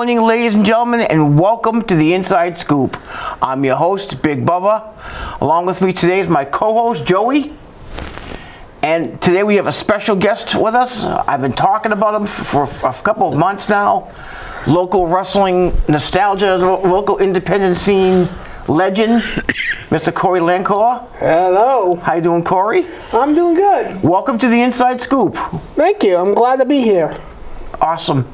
morning, ladies and gentlemen, and welcome to the Inside Scoop. I'm your host, Big Bubba. Along with me today is my co-host, Joey. And today we have a special guest with us. I've been talking about him for a couple of months now. Local wrestling nostalgia, local independent scene legend, Mr. Corey Lancor. Hello. How you doing, Corey? I'm doing good. Welcome to the Inside Scoop. Thank you. I'm glad to be here. Awesome.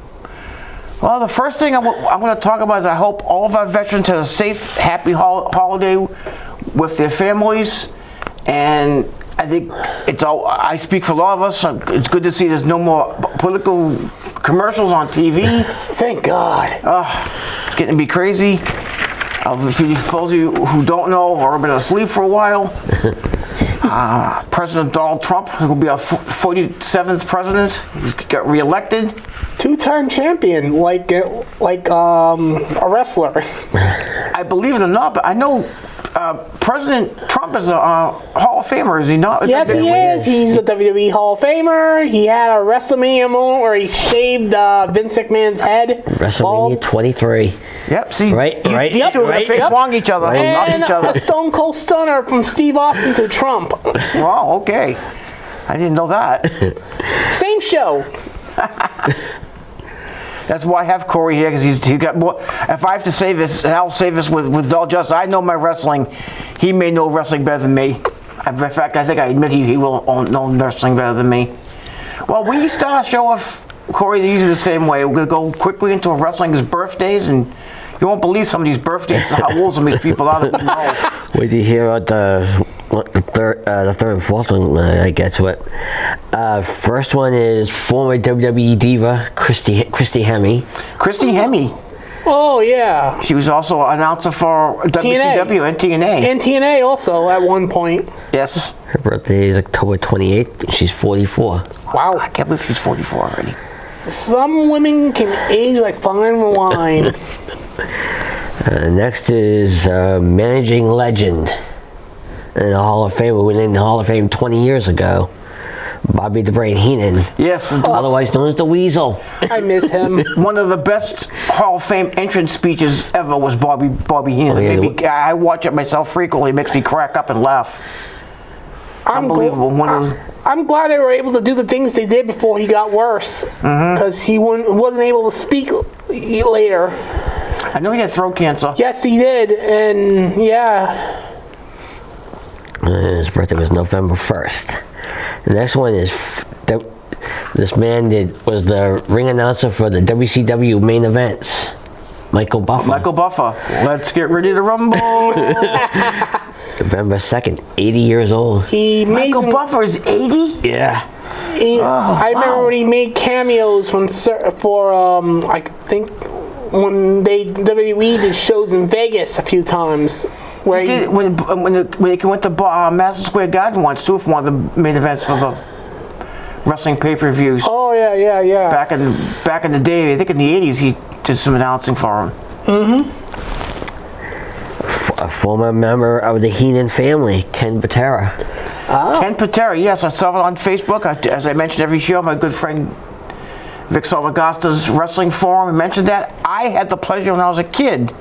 Well, the first thing I'm going to talk about is I hope all of our veterans had a safe, happy holiday with their families. And I think I speak for a lot of us. It's good to see there's no more political commercials on TV. Thank God. It's getting to be crazy. For those of you who don't know or have been asleep for a while, President Donald Trump will be our 47th president. He got reelected. Two-time champion, like a wrestler. I believe it or not, but I know President Trump is a Hall of Famer, is he not? Yes, he is. He's a WWE Hall of Famer. He had a WrestleMania moment where he shaved Vince McMahon's head. WrestleMania 23. Yep, see, right. You two are going to ping-pong each other. And each other. A Stone Cold Stunner from Steve Austin to Trump. Wow, okay. I didn't know that. Same show. That's why I have Corey here, because he's got more. If I have to say this, and I'll say this with all justice, I know my wrestling. He may know wrestling better than me. In fact, I think I admit he will know wrestling better than me. Well, we start a show off, Corey, usually the same way. We're going to go quickly into wrestling's birthdays, and you won't believe some of these birthdays and how old some of these people are that we know. Wait till you hear the third and fourth one when I get to it. First one is former WWE diva Christy Hemme. Christy Hemme. Oh, yeah. She was also an announcer for WCW and TNA. And TNA also at one point. Yes. Her birthday is October 28th. She's 44. Wow. I can't believe she's 44 already. Some women can age like fine wine. Next is managing legend in the Hall of Fame. We went in the Hall of Fame 20 years ago. Bobby the Brain Heenan. Yes. Otherwise known as the Weasel. I miss him. One of the best Hall of Fame entrance speeches ever was Bobby Heenan. Oh, yeah. I watch it myself frequently. It makes me crack up and laugh. Unbelievable. I'm glad they were able to do the things they did before he got worse. Because he wasn't able to speak later. I know he had throat cancer. Yes, he did. And, yeah. His birthday was November 1st. The next one is this man was the ring announcer for the WCW main events. Michael Buffer. Michael Buffer. Let's get ready to rumble. November 2nd, 80 years old. Michael Buffer is 80? Yeah. I remember when he made cameos for I think when WWE did shows in Vegas a few times. Where he did, when he went to Madison Square Garden once too for one of the main events for the wrestling pay-per-views. Oh yeah. Back in the day, I think in the 80s, he did some announcing for him. A former member of the Heenan family, Ken Patera. Oh. Ken Patera, yes, I saw it on Facebook. As I mentioned every show, my good friend Vic Solagasta's wrestling forum mentioned that. I had the pleasure when I was a kid,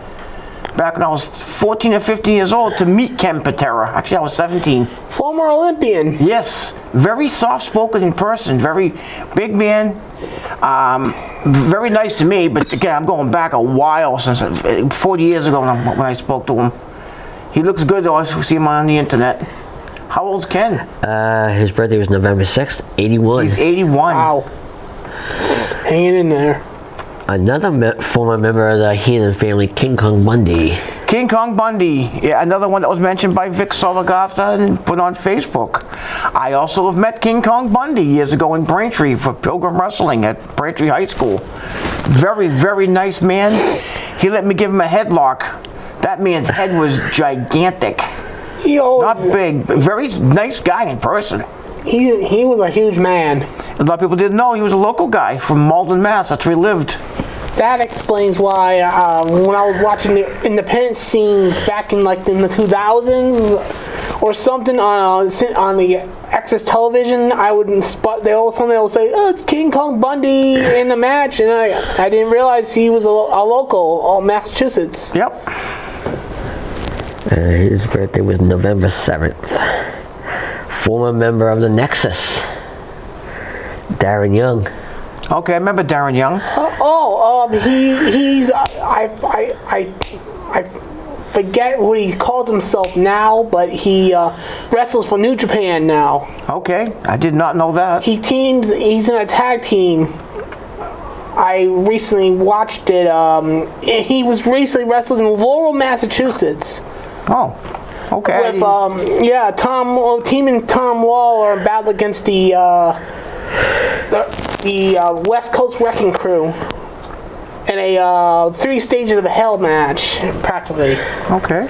back when I was 14 or 15 years old, to meet Ken Patera. Actually, I was 17. Former Olympian. Yes. Very soft-spoken in person. Very big man. Very nice to me, but again, I'm going back a while, since 40 years ago when I spoke to him. He looks good, though. I see him on the internet. How old's Ken? His birthday was November 6th, 81. He's 81. Wow. Hanging in there. Another former member of the Heenan family, King Kong Bundy. King Kong Bundy, yeah, another one that was mentioned by Vic Solagasta and put on Facebook. I also have met King Kong Bundy years ago in Braintree for Pilgrim Wrestling at Braintree High School. Very, very nice man. He let me give him a headlock. That man's head was gigantic. Not big, but very nice guy in person. He was a huge man. A lot of people didn't know he was a local guy from Malden, Mass. That's where he lived. That explains why when I was watching the independent scenes back in the 2000s or something on the Access Television, I would spot. They all say, "Oh, it's King Kong Bundy in the match," and I didn't realize he was a local, Massachusetts. Yep. His birthday was November 7th. Former member of the Nexus, Darren Young. Okay, I remember Darren Young. He's I forget what he calls himself now, but he wrestles for New Japan now. Okay, I did not know that. He's in a tag team. I recently watched it. He was recently wrestling in Laurel, Massachusetts. Oh, okay. With Team and Tom Lawler battled against the West Coast Wrecking Crew in a 3 stages of hell match, practically. Okay.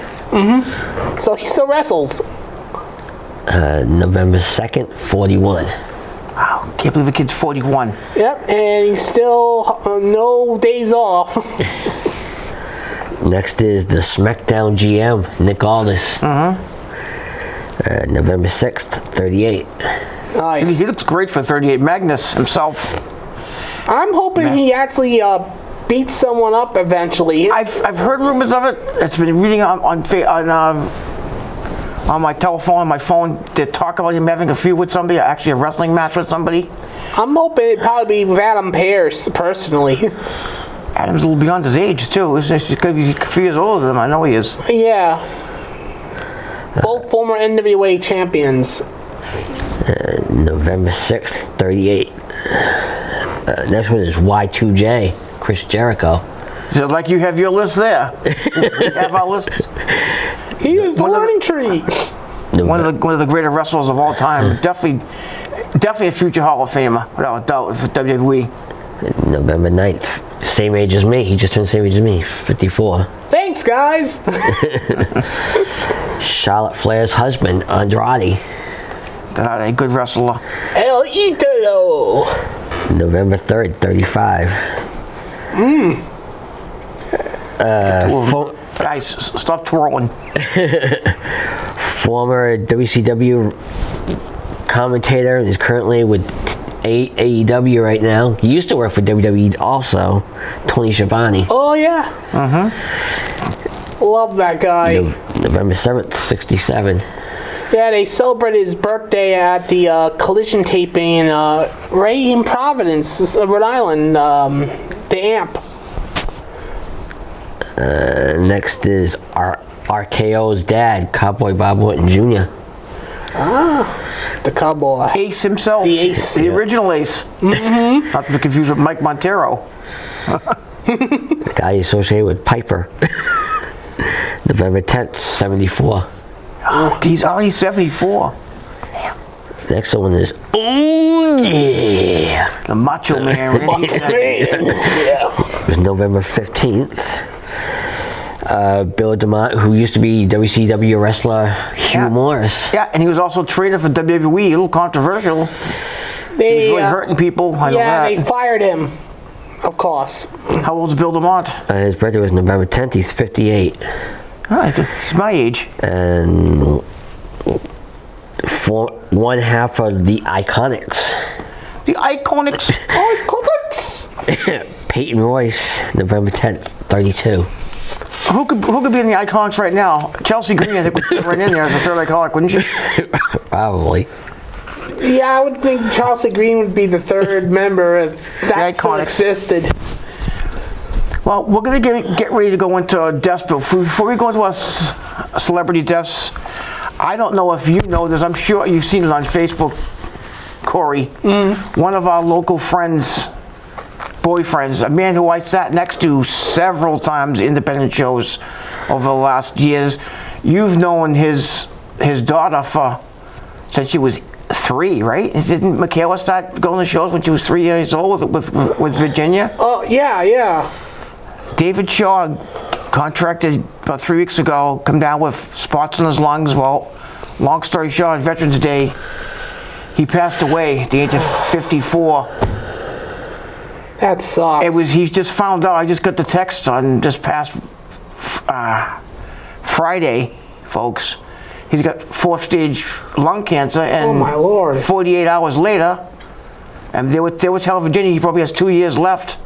So he still wrestles. November 2nd, 41. Wow, can't believe the kid's 41. Yep, and he's still no days off. Next is the SmackDown GM, Nick Aldis. November 6th, 38. Nice. He looks great for 38. Magnus himself. I'm hoping he actually beats someone up eventually. I've heard rumors of it. It's been reading on my telephone, on my phone, to talk about him having a feud with somebody, actually a wrestling match with somebody. I'm hoping it'd probably be with Adam Pearce, personally. Adam's a little beyond his age, too. He's going to be a few years older than him. I know he is. Yeah. Both former NWA champions. November 6th, 38. Next one is Y2J, Chris Jericho. So like you have your list there. We have our list. He is the learning tree. One of the greater wrestlers of all time. Definitely a future Hall of Famer, without a doubt, for WWE. November 9th, same age as me. He just turned the same age as me, 54. Thanks, guys. Charlotte Flair's husband, Andrade. A good wrestler. El Idolo. November 3rd, 35. Guys, stop twirling. Former WCW commentator and is currently with AEW right now. He used to work for WWE also, Tony Schiavone. Oh, yeah. Love that guy. November 7th, 67. Yeah, they celebrated his birthday at the Collision taping right in Providence, Rhode Island, the AMP. Next is RKO's dad, Cowboy Bob Orton Jr. The Cowboy. Ace himself. The Ace. The original Ace. Not to be confused with Mike Montero. The guy associated with Piper. November 10th, 74. Oh, he's already 74. Next one is, oh yeah! The Macho Man. It was November 15th. Bill DeMott, who used to be WCW wrestler Hugh Morris. Yeah, and he was also traded for WWE. A little controversial. He was really hurting people. I know that. They fired him, of course. How old's Bill DeMott? His birthday was November 10th. He's 58. He's my age. And for one half of the Iconics. The Iconics. Iconics. Peyton Royce, November 10th, 32. Who could be in the Iconics right now? Chelsea Green, I think, would fit right in there as a third Iconic, wouldn't you? Probably. Yeah, I would think Chelsea Green would be the third member if that still existed. Well, we're going to get ready to go into deaths, but before we go into our celebrity deaths, I don't know if you know this. I'm sure you've seen it on Facebook, Corey. One of our local friends, boyfriends, a man who I sat next to several times, independent shows over the last years. You've known his daughter since she was 3, right? Didn't Michaela start going to shows when she was 3 years old with Virginia? Oh, yeah. David Shaw contracted about 3 weeks ago, come down with spots in his lungs. Well, long story short, on Veterans Day, he passed away at the age of 54. That sucks. He just found out. I just got the text on this past Friday, folks. he's got 4th-stage lung cancer, and Oh, my Lord. 48 hours later, and they were telling Virginia he probably has 2 years left.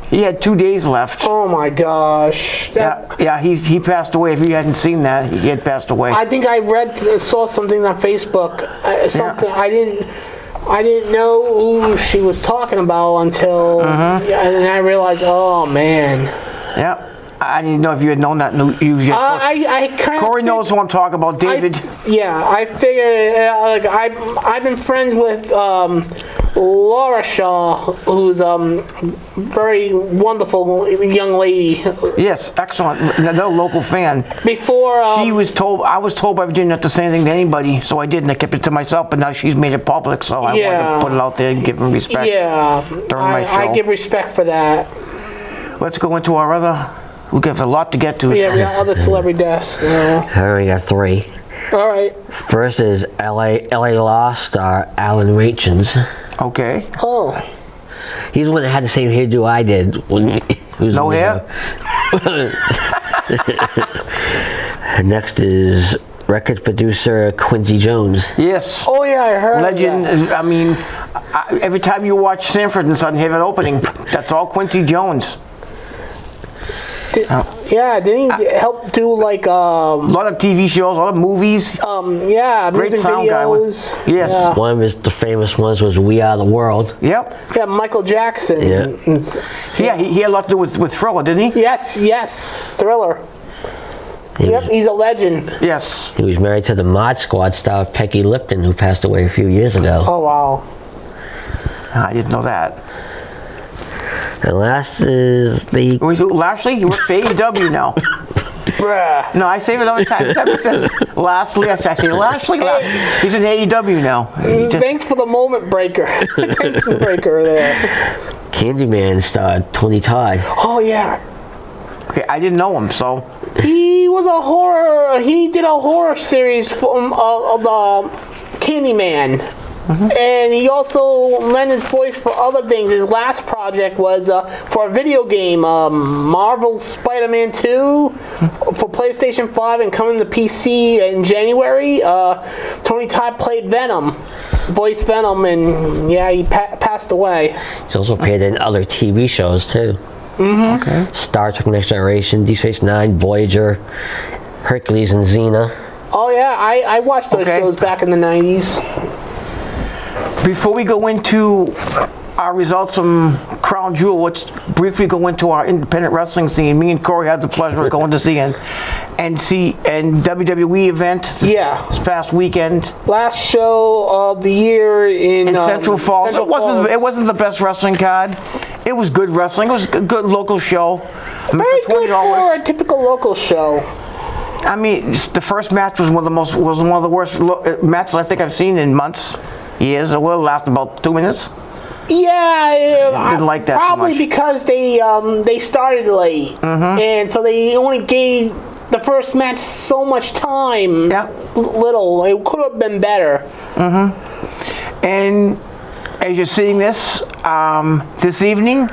He had 2 days left. Oh my gosh. He passed away. If you hadn't seen that, he had passed away. I think I saw something on Facebook. Something I didn't know who she was talking about until, and then I realized, oh man. Yeah. I didn't know if you had known that. I kind of. Corey knows who I'm talking about. David. I figured. Like I've been friends with Laura Shaw, who's very wonderful young lady. Yes, excellent. Another local fan. Before I was told by Virginia not to say anything to anybody, so I didn't. I kept it to myself. But now she's made it public, so I wanted to put it out there and give him respect. Yeah, during my show. I give respect for that. Let's go into our other. We have a lot to get to. Yeah, we got other celebrity deaths now. We got 3. All right. First is LA Law star Alan Rachins. Okay. Oh. He's the one that had the same hairdo I did when he was No hair? Next is record producer Quincy Jones. Yes. Oh yeah, I heard. Legend. Of that. I mean, every time you watch Sanford and Son have an opening, that's all Quincy Jones. Didn't he help do like a lot of TV shows, a lot of movies. Great music sound videos. Guy. Yes. Yeah. One of the famous ones was We Are the World. Yep. Yeah, Michael Jackson. Yeah. He had a lot to do with Thriller, didn't he? Yes, Thriller. He's a legend. Yes. He was married to the Mod Squad star Peggy Lipton, who passed away a few years ago. Oh wow. I didn't know that. And last is the... Lashley? He works for AEW now. Bruh. No, I say it all the time. Every time it says Lashley, I say Lashley. He's in AEW now. Thanks for the moment breaker. Attention breaker there. Candyman star Tony Todd. Oh yeah. Okay, I didn't know him, so... He did a horror series of Candyman. And he also lent his voice for other things. His last project was for a video game, Marvel's Spider-Man 2 for PlayStation 5 and coming to PC in January. Tony Todd played Venom, voiced Venom, and he passed away. He's also appeared in other TV shows too. Okay. Star Trek Next Generation, Deep Space Nine, Voyager, Hercules, and Xena. Oh yeah, I watched those shows back in the 90s. Before we go into our results from Crown Jewel, let's briefly go into our independent wrestling scene. Me and Corey had the pleasure of going to see an WWE event this past weekend. Last show of the year in Central Falls. It wasn't the best wrestling card. It was good wrestling. It was a good local show. Very good for a typical local show. I mean, the first match was one of the worst matches I think I've seen in months. Years. It will last about 2 minutes. Yeah, I didn't like that probably too much. because they started late, and so they only gave the first match so much time. Yeah, little. It could have been better. And as you're seeing this evening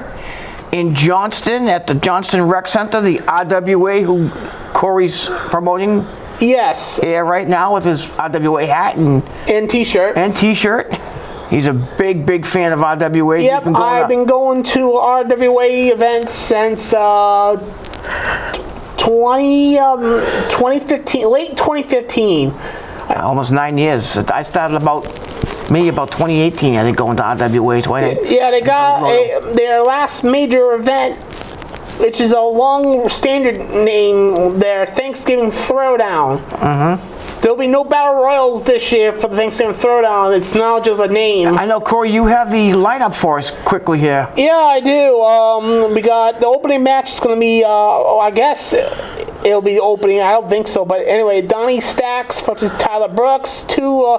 in Johnston at the Johnston Rec Center, the RWA, who Corey's promoting. Yes. Yeah, right now with his RWA hat and t-shirt. He's a big fan of RWA. Yep, I've been going to RWA events since 2015, late 2015. Almost 9 years. I started about 2018, I think, going to RWA. Yeah, they got their last major event, which is a long standard name, their Thanksgiving Throwdown. There'll be no Battle Royals this year for the Thanksgiving Throwdown. It's now just a name. I know, Corey, you have the lineup for us quickly here. Yeah, I do. We got the opening match is going to be, I guess it'll be opening. I don't think so. But anyway, Donnie Stacks versus Tyler Brooks, two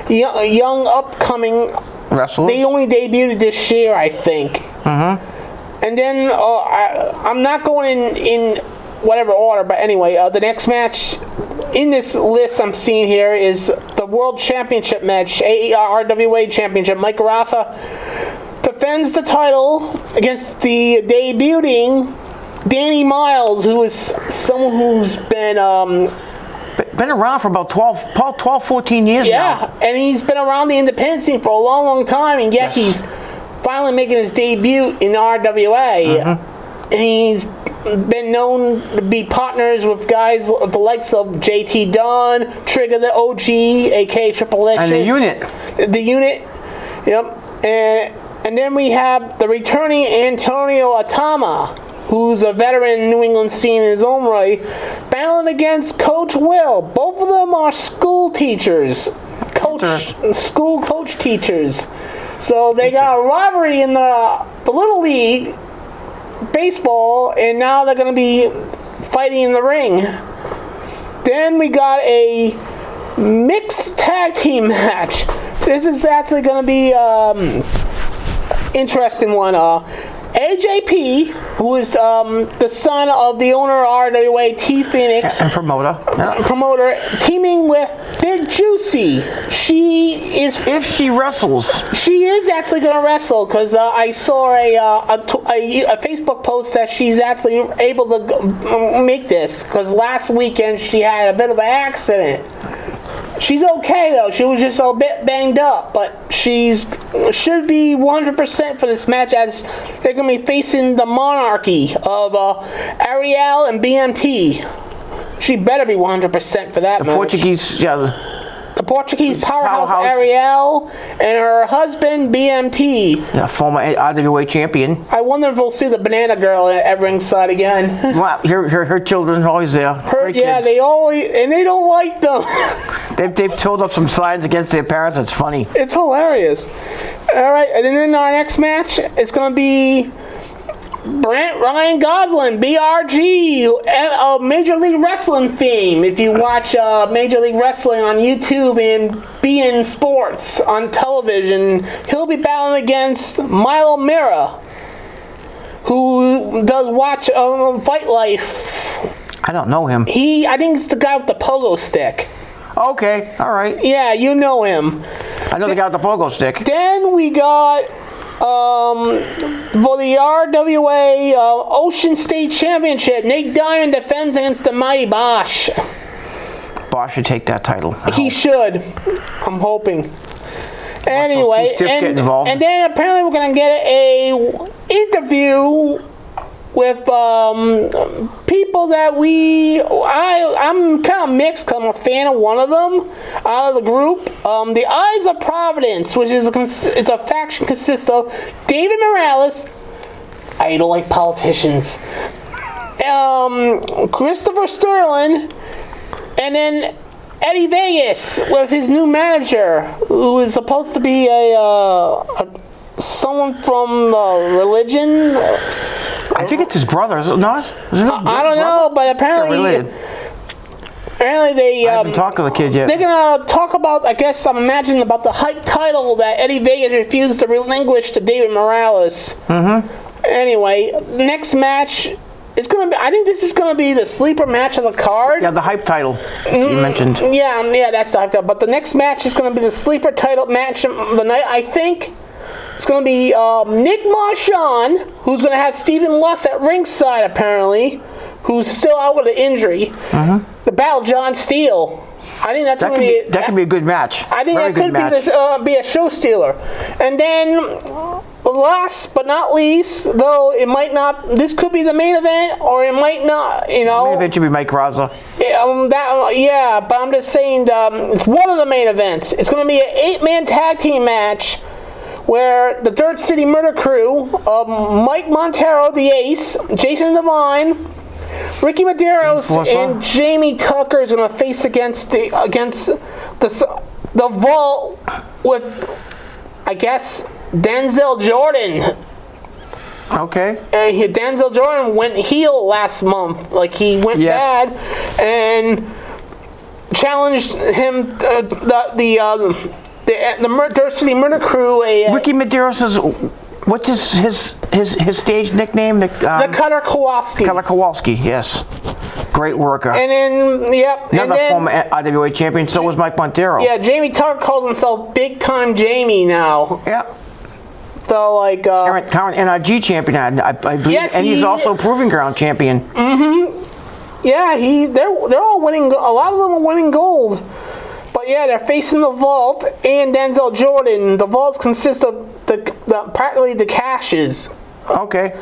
young upcoming wrestlers. They only debuted this year, I think. And then I'm not going in whatever order, but anyway, the next match in this list I'm seeing here is the World Championship match, RWA Championship. Mike Rasa defends the title against the debuting Danny Miles, who is someone who's been been around for about 12, 14 years now. Yeah, and he's been around the independent scene for a long, long time, and yet he's finally making his debut in RWA. And he's been known to be partners with guys of the likes of JT Dunn, Trigger the OG, aka Triple H, And the Unit. The Unit, yep. And then we have the returning Antonio Atama, who's a veteran in New England scene in his own right, battling against Coach Will. Both of them are school teachers. School coach teachers. So they got a rivalry in the Little League baseball, and now they're going to be fighting in the ring. Then we got a mixed tag team match. This is actually going to be interesting one. AJP, who is the son of the owner of RWA, T Phoenix, And promoter. Yeah. promoter, teaming with Big Juicy. She is. If she wrestles. She is actually going to wrestle, because I saw a Facebook post that she's actually able to make this, because last weekend she had a bit of an accident. She's okay though. She was just a bit banged up, but should be 100% for this match, as they're going to be facing the monarchy of Ariel and BMT. She better be 100% for that match. Portuguese, The Portuguese powerhouse Ariel and her husband BMT. former RWA champion. I wonder if we'll see the Banana Girl at ringside again. Wow, her children are always there. Great kids. They don't like them. They've filled up some signs against their parents. It's funny. It's hilarious. All right, and then in our next match, it's going to be Ryan Gosling, BRG, a Major League Wrestling theme. If you watch Major League Wrestling on YouTube and beIN Sports on television, he'll be battling against Milo Mira, who does watch Fight Life. I don't know him. I think it's the guy with the pogo stick. Okay, all right. Yeah, you know him. I know the guy with the pogo stick. Then we got for the RWA Ocean State Championship, Nick Diamond defends against the Mighty Bosch. Bosch should take that title. He should. I'm hoping. Anyway, get involved. And then apparently we're gonna get a interview with people that I'm kind of mixed, because I'm a fan of one of them out of the group. The Eyes of Providence, which is a faction consists of David Morales. I don't like politicians. Christopher Sterling, and then Eddie Vegas with his new manager, who is supposed to be someone from religion. I think it's his brother, is it not? I don't know, but apparently they I haven't talked to the kid yet. They're gonna talk about, I guess I'm imagining, about the hype title that Eddie Vegas refused to relinquish to David Morales. Anyway, next match is gonna be. I think this is gonna be the sleeper match of the card. Yeah, the hype title you mentioned. Yeah, that's the hype title. But the next match is gonna be the sleeper title match of the night, I think. It's going to be Nick Marchand, who's going to have Stephen Luss at ringside, apparently, who's still out with an injury. The battle John Steele. I think that's going to be... That could be a good match. I think that could be a show stealer. And then, last but not least, though it might not... This could be the main event, or it might not, you know. The main event should be Mike Raza. But I'm just saying it's one of the main events. It's going to be an 8-man tag team match, where the Dirt City Murder Crew of Mike Montero, the Ace, Jason Devine, Ricky Medeiros, and Jamie Tucker is going to face against the Vault with, I guess, Denzel Jordan. Okay. Denzel Jordan went heel last month, like he went bad, and challenged him the Dirt City Murder Crew. Ricky Medeiros is, what's his stage nickname? The Cutter Kowalski. Cutter Kowalski, yes. Great worker. And then, Another former IWA champion, so was Mike Montero. Yeah, Jamie Tucker calls himself Big Time Jamie now. Yeah. So, like... current NRG champion, I believe. Yes, and he's also Proving Ground champion. Yeah, they're all winning. A lot of them are winning gold. But yeah, they're facing the Vault and Denzel Jordan. The Vaults consist of practically the Cashes. Okay.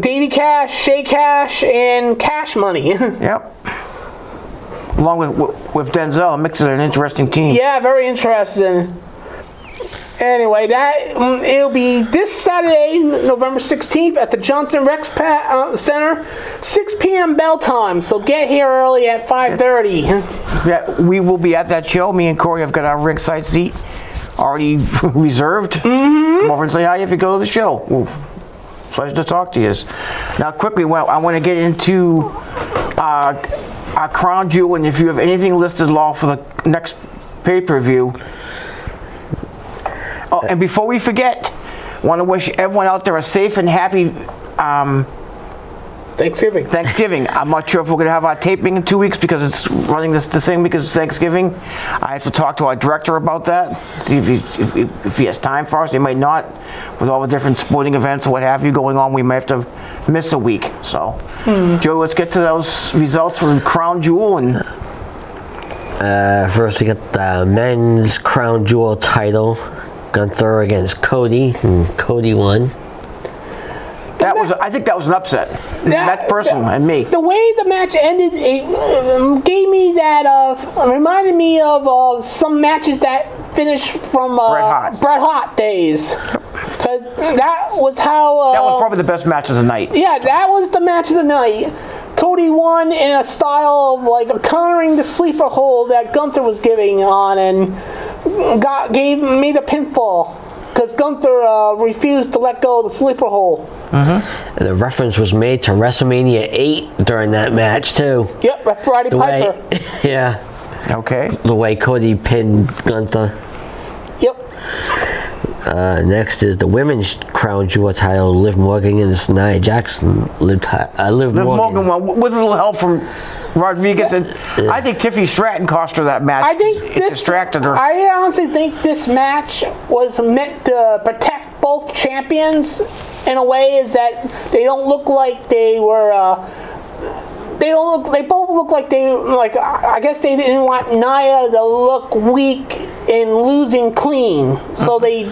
Davey Cash, Shay Cash, and Cash Money. Yep. Along with Denzel, it makes it an interesting team. Yeah, very interesting. Anyway, it'll be this Saturday, November 16th, at the Johnson Rex Center, 6 p.m. bell time. So get here early at 5:30. Yeah, we will be at that show. Me and Corey have got our ringside seat already reserved. Mm-hmm. Come over and say hi if you go to the show. Ooh, pleasure to talk to you. Now, quickly, I want to get into our Crown Jewel, and if you have anything listed, Law, for the next pay-per-view. Oh, and before we forget, I want to wish everyone out there a safe and happy Thanksgiving. I'm not sure if we're going to have our taping in 2 weeks because it's running the same week as Thanksgiving. I have to talk to our director about that, see if he has time for us. He might not. With all the different sporting events or what have you going on, we might have to miss a week. So, Joe, let's get to those results for the Crown Jewel. And first we got the men's Crown Jewel title. Gunther against Cody, and Cody won. I think that was an upset. That person and me. The way the match ended, it gave me that reminded me of some matches that finished from Bret Hart days. Because that was how. That was probably the best match of the night. Yeah, that was the match of the night. Cody won in a style of like countering the sleeper hold that Gunther was giving on, and made a pinfall because Gunther refused to let go of the sleeper hold. And the reference was made to WrestleMania 8 during that match too. Yep, Roddy Piper. Yeah. Okay. The way Cody pinned Gunther. Yep. Next is the women's Crown Jewel title. Liv Morgan against Nia Jackson. Liv Morgan won with a little help from Rodriguez, and I think Tiffany Stratton cost her that match. I think it distracted her. I honestly think this match was meant to protect both champions in a way, is that they don't look like they were. They both look like I guess they didn't want Nia to look weak and losing clean, so they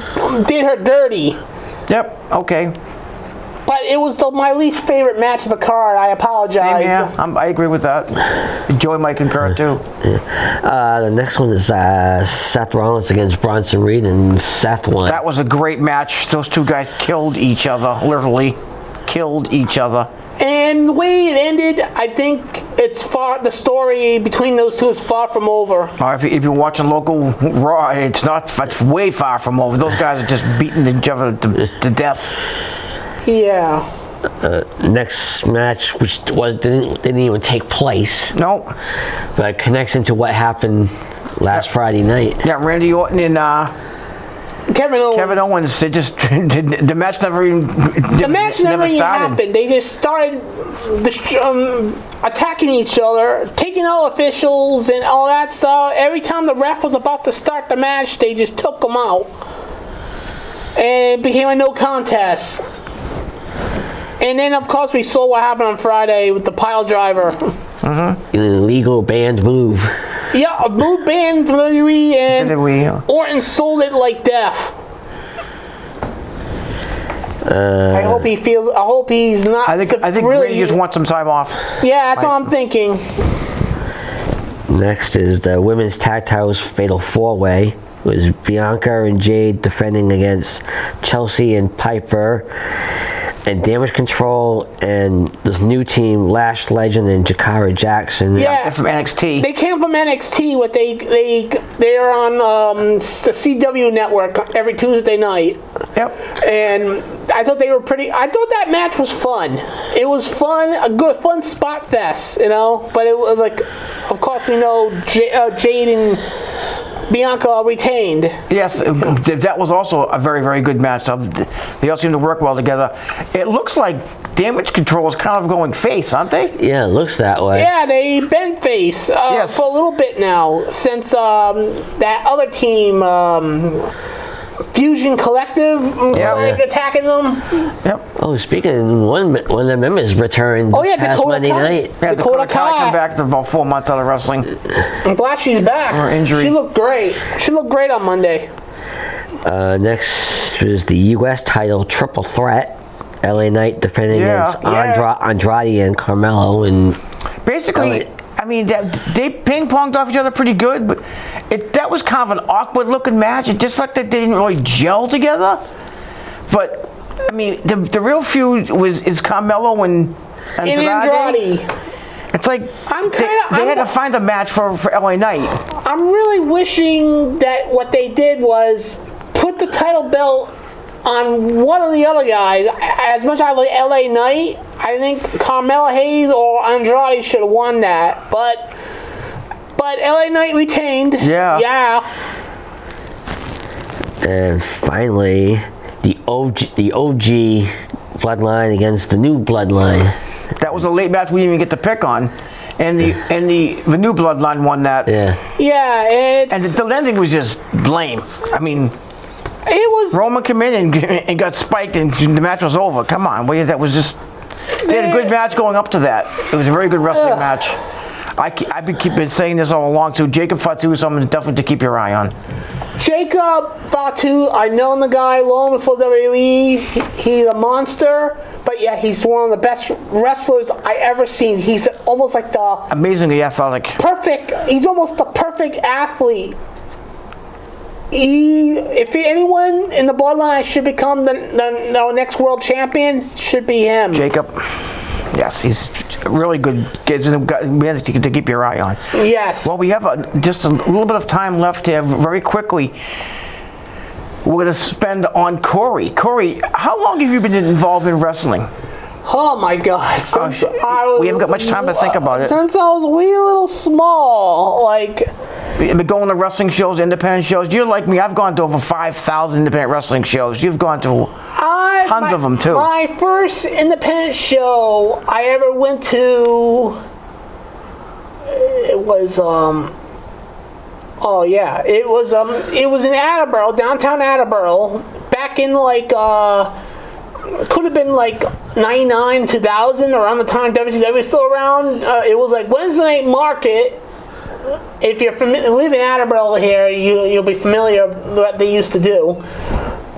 did her dirty. Yep. Okay. But it was my least favorite match of the card. I apologize. Same here. I agree with that. Joey might concur too. The next one is Seth Rollins against Bronson Reed, and Seth won. That was a great match. Those two guys killed each other, literally killed each other. And the way it ended, I think the story between those two is far from over. If you're watching local Raw, it's way far from over. Those guys are just beating each other to death. Yeah. Next match, which didn't even take place. No. But it connects into what happened last Friday night. Yeah, Randy Orton and Kevin Owens. They just the match never even happened. They just started attacking each other, taking out officials and all that stuff. Every time the ref was about to start the match, they just took them out, and it became a no contest. And then, of course, we saw what happened on Friday with the pile driver. An illegal banned move. Yeah, a move banned from WWE, and Orton sold it like death. I hope he's not. I think really, Randy just wants some time off. Yeah, that's what I'm thinking. Next is the women's tag titles fatal 4-way. It was Bianca and Jade defending against Chelsea and Piper, and Damage Control and this new team, Lash Legend and Jakara Jackson. Yeah, from NXT. They came from NXT. They're on the CW network every Tuesday night. Yep. And I thought they were pretty. I thought that match was fun. It was fun, a good fun spot fest, But it was like, of course, we know Jade and Bianca retained. Yes, that was also a very, very good match. They all seem to work well together. It looks like Damage Control is kind of going face, aren't they? Yeah, it looks that way. Yeah, they've been face for a little bit now, since that other team, Fusion Collective started attacking them. Yep. Oh, speaking of one of the members returned this past Dakota Monday Kai. night. Yeah, Dakota Kai Kai. come back after about 4 months out of wrestling. I'm glad she's back. Or injury. She looked great. She looked great on Monday. Next was the U.S. title triple threat. LA Knight defending against Andrade and Carmelo. And basically, I mean, they ping-ponged off each other pretty good, but that was kind of an awkward-looking match. It just like that they didn't really gel together. But I mean, the real feud is Carmelo and Andrade. It's like they had to find a match for LA Knight. I'm really wishing that what they did was put the title belt on one of the other guys. As much as I like LA Knight, I think Carmelo Hayes or Andrade should have won that. But LA Knight retained. Yeah. And finally, the OG Bloodline against the new Bloodline. That was a late match we didn't even get to pick on. And the new Bloodline won that. Yeah, and the ending was just lame. I mean, it was Roman came in and got spiked and the match was over. Come on, that was just. They had a good match going up to that. It was a very good wrestling match. I've been saying this all along too. Jacob Fatu is someone definitely to keep your eye on. Jacob Fatu, I've known the guy long before WWE. He's a monster, but yeah, he's one of the best wrestlers I ever seen. He's almost like the amazingly athletic. He's almost the perfect athlete. If anyone in the Bloodline should become the next world champion, should be him. Jacob. Yes, he's really good. To keep your eye on. Yes. Well, we have just a little bit of time left here. Very quickly, we're going to spend on Corey. Corey, how long have you been involved in wrestling? Oh my God! We haven't got much time to think about it. Since I was wee little small, like. You've been going to wrestling shows, independent shows. You're like me. I've gone to over 5,000 independent wrestling shows. You've gone to tons of them too. My first independent show I ever went to, it was it was in Attleboro, downtown Attleboro, back in like could have been like 99, 2000, around the time WCW was still around. It was like Wednesday Night Market. If you're live in Attleboro here, you'll be familiar with what they used to do.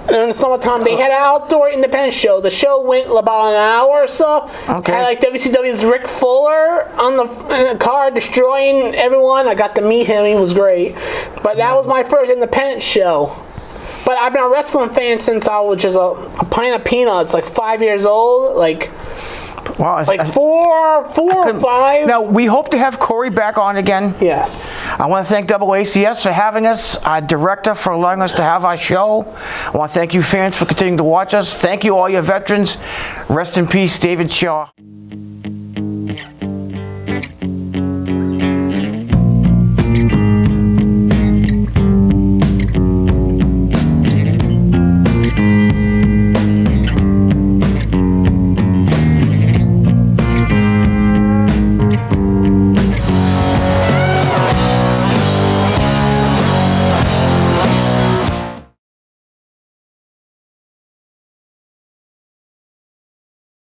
And in the summertime, they had an outdoor independent show. The show went about an hour or so. Okay. Had like WCW's Rick Fuller in the car destroying everyone. I got to meet him. He was great. But that was my first independent show. But I've been a wrestling fan since I was just a pint of peanuts, like 5 years old. Wow, like four or five. Now, we hope to have Corey back on again. Yes. I want to thank AACS for having us, our director for allowing us to have our show. I want to thank you fans for continuing to watch us. Thank you all your veterans. Rest in peace, David Shaw.